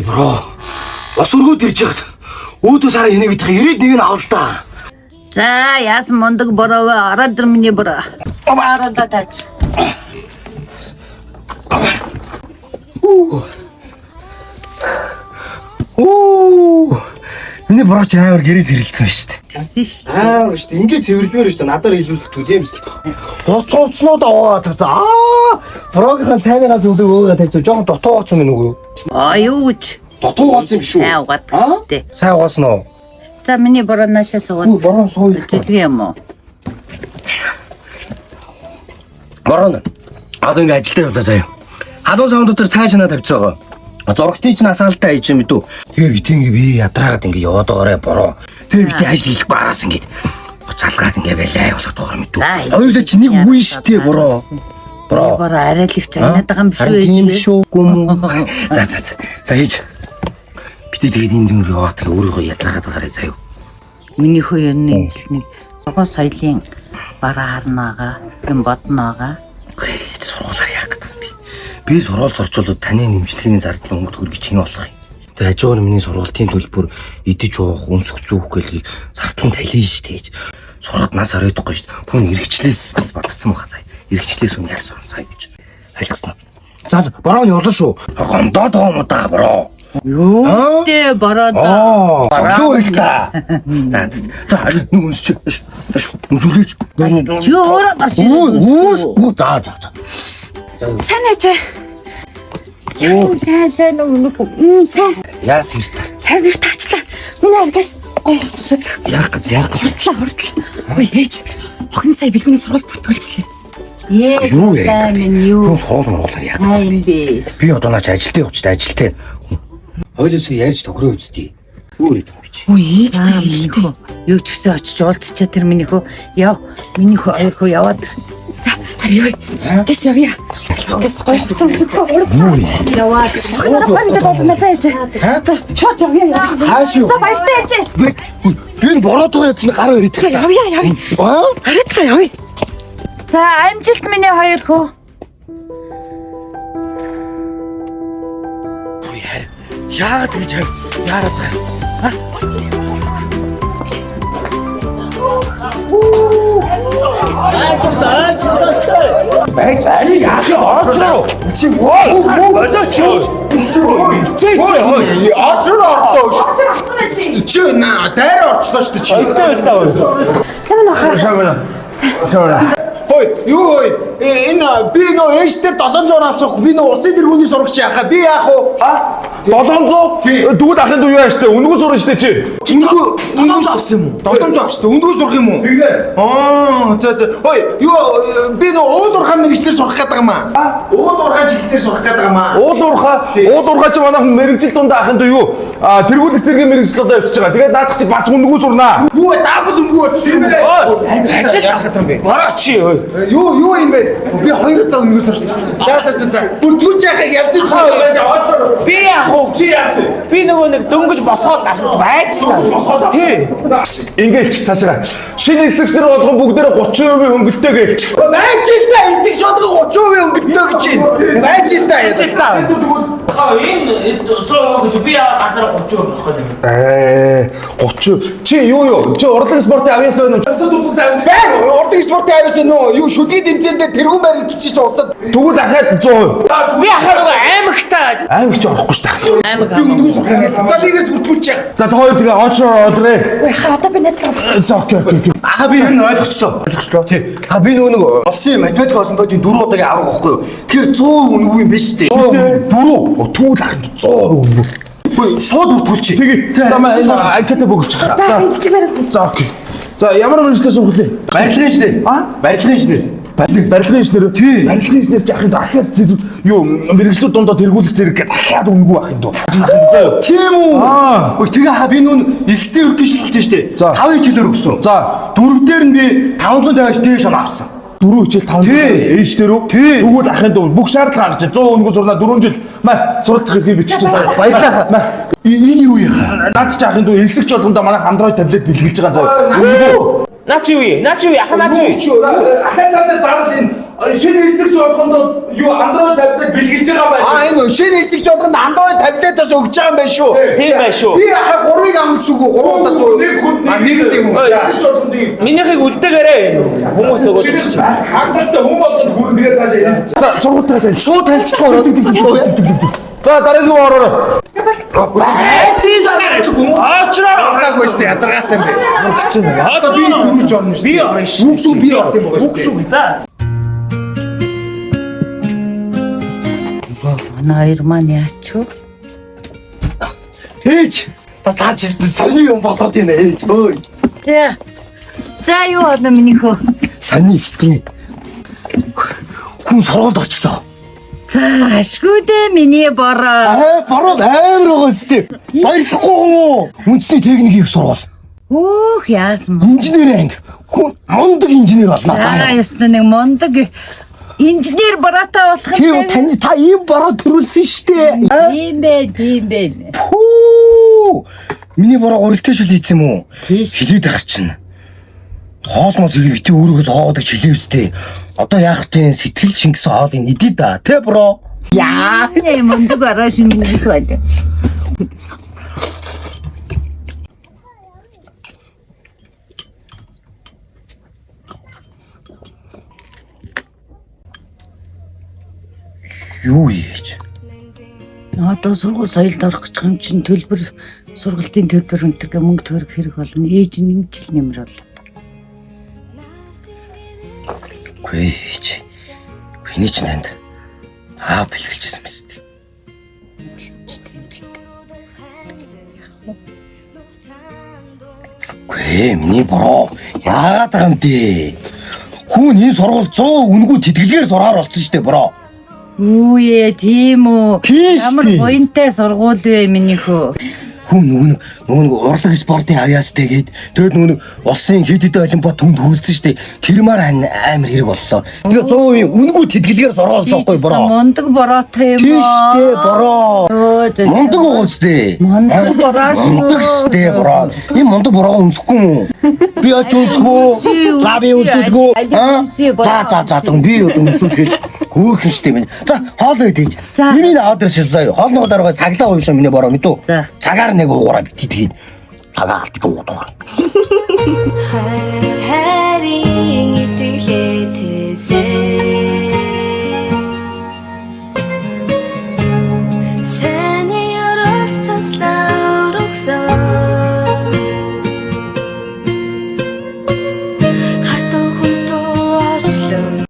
Бро. Бас өргөд ирж хад. Өөдөө сараа энийг идэх 91 нь авал та. За яасан мундаг бороо ороод ир миний бороо. Баараа тааж. Миний борооч амар гэрээс ирэлцсэн шүү дээ. Тэгсэн шүү. Аа шүү дээ. Ингээд цэвэрлэмээр шүү дээ. Надаар илүүлэх түл юм шүү дээ. Гоцгоцноо даваад тавьсан. Бороогийн цайныгаа зөвдөг өөгаа тавьсан. Жохон дутуу гоцсон юм уу? Юу гэж? Дутуу гоцсон юм шүү. Сайн угаадаг шүү дээ. Сайн угаасан уу? За миний бороо наашаа суугаад. Бороо сууя. Зэлгээ юм уу? Бороо. Одоо ингээд ажилдаа явлаа заяа. Халуун савн дотор цай шанаа тавьчихсан байгаа. Зургтыг ч насаалтаа хийж юм дүү. Тэгээ би тийм би ядраагаад ингээ яваад байгаарэ бороо. Тэгээ би ажил хийх бараас ингээ залгаад ингээ байлаа болгох тухай мэдүү. Хоёулаа чи нэг үе штэ бороо. Бороо арайлагч анаад байгаа юм биш үү? Тийм шүү гүм. За хийж. Би тэгээд энэ дөөр яваад тэгээ өөрийгөө ядраагаад байгаарэ заяа. Миний хөө ерний нэг сургууль соёлын бараа харнаага юм бодноога. Сургуулаар яах гэдэг юм бэ? Би сургууль сурчлууд таны нэмжлэгийн зардлын өнгө төгрөгийг чиний болох юм. Тэгээ хажуугаар миний сургуулийн төлбөр идэж уух, өмсөх зүүх гээл зардлын талин штэ. Сургаад нас оройтхгүй штэ. Пүн эргэчлээс бас бодсон байгаа заа. Эргэчлээс үн яа сурах цай гэж. Айлгсан. За бороо нь явлаа шүү. Гондоо тоомоо да бороо. Юу дээ бороо да. Бороо их та. За нэг үнсч. Үнсүүлээч. Чи өөрөө гарч за. Сайн ажээ. Яа сайн нүг. Сайн. Яас ирт тар. Сайн ирт тарчлаа. Миний аргаас гоё цусаад. Яах гэж. Хортлоо. Ой ээж. Охин сая бэлгүүний сургууль бүртгүүлчихлээ. Юу яа? Юу? Сургууль яах. Сайн бэ. Би одоо наач ажилтаа явчихдаг ажилтаа. Хоёулаа яаж тохироо үзтий. Юу гэдэг юм бэ чи? Ой ээж та хэлдэг. Юу ч гэсэн очиж уулзчаа тэр минийхөө яв. Минийхөө аяхуу яваад. За авъя. Гэс явъя. Гэс гоё хуцсан яваад. Баримтад болмоо цааж. За шот явъя. Хааш юу? За баяртай ээж. Би энэ бороод байгаа чинь гар өрөд. Явъя. Хараадлаа явъя. За амжилт миний хоёр хөө. Яагаад гэж яарад байгаа? Байж яаш очроо. Чи болоо чи. Чи на дээр орчлоо шүү дээ чи. Сайн. Хой, юу энэ би нөө ээжтэй 700 авсах би нөө усын тэргүүний сурагч яхаа би яах вэ? 700 дүүд ахын дүү яаш тэ үнгүү сурах штэ чи. Үнгүү авсан юм уу? 700 авсан. Үнгүү сурах юм уу? За. Хой, юу би нөө ууд урхаан мэрэгчлэр сурах гэдэг юм аа. Ууд урхаан чиглэлээр сурах гэдэг юм аа. Ууд урхаа чи манайх мэрэгжил дундаа ахын дүү юу? Тэргүүлэх зэргийн мэрэгжил одоо явчихж байгаа. Тэгээд наадах чи бас үнгүү сурнаа. Юу дабл үнгүү болчих юм бэ? Яах гэдэг юм бэ? Бараа чи. Юу юм бэ? Би 2 удаа үнгүү сурсан. За. Бүртгүүлж яхаг явж байгаа. Би яах вэ? Чи яасан? Би нөгөө нэг дөнгөж босоод авсад байж та. Тий. Ингээд ч цаашаа. Шинэ хэсэгчнэр болгон бүгдээрээ 30% хөнгөлтэй гээл. Байж л та хэсэгч болгон 30% хөнгөлтэй гэж байна. Байж л та. Энэ зоо би ганцаараа 30% болох гэдэг. 30. Чи юу? Чи урлаг спортын авьяас байна уу? Урдын спортын авьяас нөө юу шүлгийн тэмцээнд тэргүүн барилдчих усад. Тэгвэл дахиад 100%. Би ахаар нөгөө аймагтаа. Аймаг ч орохгүй шүү дээ. Аймаг. Би үндгээс сурах юм байна. За бигээс бүртгүүлж яах. За тоо тэгээ очроо одрээ. Ой одоо би найзлаа. Окей. Би ер нь ойлгочлоо. Тий. Би нөгөө улсын математик олимпиадын 4 удаагийн авах байхгүй юу? Тэгэхээр 100% үнгүү юм биш үү? 4. Түүл ахын 100% үнгүү. Шууд бүртгүүлчих. Тэгээ. За маа энэ анкета бүгэлж байгаа. За окей. За ямар мэрэгчлээ сурах вэ? Барилгын инженер. Барилгын инженер. Барилгын инженер. Тий. Барилгын инженер чи ахын дахиад юу мэрэгчлүүд дундаа тэргүүлэх зэрэг гэдэг дахиад үнгүү ахын дөө. Тийм үү? Тэгээ би нүүн элстэй үргэлжлэлтэй штэ. 5 хичээлээр өгсөн. За 4 дээр нь би 550-аас дээш он авсан. 4 хичээл 5 ээж дээр үү? Тэгвэл ахын дөө бүх шаардлага гаргаж 100 үнгүү сурнаа 4 жил маа суралцах хэрэг биччихсэн. Баярлалаа. Энэ юу яхаа? Наад чи ахын дөө элсэгч болгондоо манай Android таблет бэлгэлж байгаа зав. Наач юу вэ? Наач юу вэ? Ах наач юу вэ? Ахаа цаашаа зараад энэ шинэ эсэрч болгонд юу Android таблет бэлгэлж байгаа байна. Энэ шинэ эцэгч болгонд Android таблетаас өгч байгаа юм байна шүү. Тийм байх шүү. Би ахаа 3-ыг амгч үгүй 3-удаа зөө. Нэг хүн нэг юм уу? эсэрч болгонд Минийхийг үлдээгээрээ хүмүүс нөгөө хангалттай хүн болгонд хүрэн тэгээ цаашаа. За сургуультайгаа тань. Шууд танилцчихоо. За дараагийн ороо. чи зараач очроо. Саагүй штэ ядаргаатай юм бэ. Одоо Би дөрвж орно шүү. би орно шүү. Үгсүү би орд юм байгаа шүү. За. Манай хоёр маань яач вэ? Ээж. Та цаач сони юм болоод байна ээж. Ой. За. За юу болно минийхөө? Сони ихтэй. Хүн сургуульд очлоо. За ашгүй дээ миний бороо. Барууд амар байгаа сте. Баярлахгүй юм уу? Үндэсний техникийн их сургууль. Өөх яасан. Инженер анги. Хүн мундаг инженер болно. За ясна нэг мундаг инженер бороотой болох Тийм тань та ийм бороо төрүүлсэн штэ. Тийм бэ. Хүү. Миний бороо урилтэй шил хийсэн юм уу? Тийш. Хилээд ах чинь. Хоолмол игээ бити өөрөөхөө зоодог шилээ үстэй. Одоо яах вэ? Сэтгэл шингэсэн хоолыг идэе да. Тэ бро. Яа, мундаг араш минийх байна. Юу ийж? Одоо сургууль соёлд орох гэж юм чинь төлбөр сургалтын төлбөр өнтергээ мөнгө төгрөг хэрэг болно. Ээж нэг жил нэмэр болоо. Гүй ийж. Миний ч танд бэлгэлжсэн мэт. Гүй миний бороо яагаад байгаа юм бэ? Хүн энэ сургууль 100 үнгүй тэтгэлгээр сураар болсон штэ бороо. Үе тийм үү. Тийм Ямар штэ. буянтай сургууль вэ минийхөө. Хүн нөгөө урлаг спортын авьяас тэгээд тэгээд нөгөө улсын хэд хэдэн олимпиад түнд хүрэлцэн штэ. Тэр маар амар хэрэг боллоо. Тэгээ 100% үнгүй тэтгэлгээр сургуулсан байхгүй бороо. Мундаг бороотой юм Тийм штэ бороо. Мундаг уу штэ. Мундаг бороо шүү. Мундаг штэ бороо. Энэ мундаг бороо өмсөхгүй юм уу? Би ач өмсгөө. За би өмсөлгөө. За би өмсөлгөө. Хөөхөн штэ минь. За хоолоо идэж. Миний адрес шилжээ. Хоолны дараагаа цаглаа уушаа миний бороо мэдүү. Цагаар нэг уугараа бит тэгээд цагаа алдаж уудаа. Хайрын итгэлээтэсээ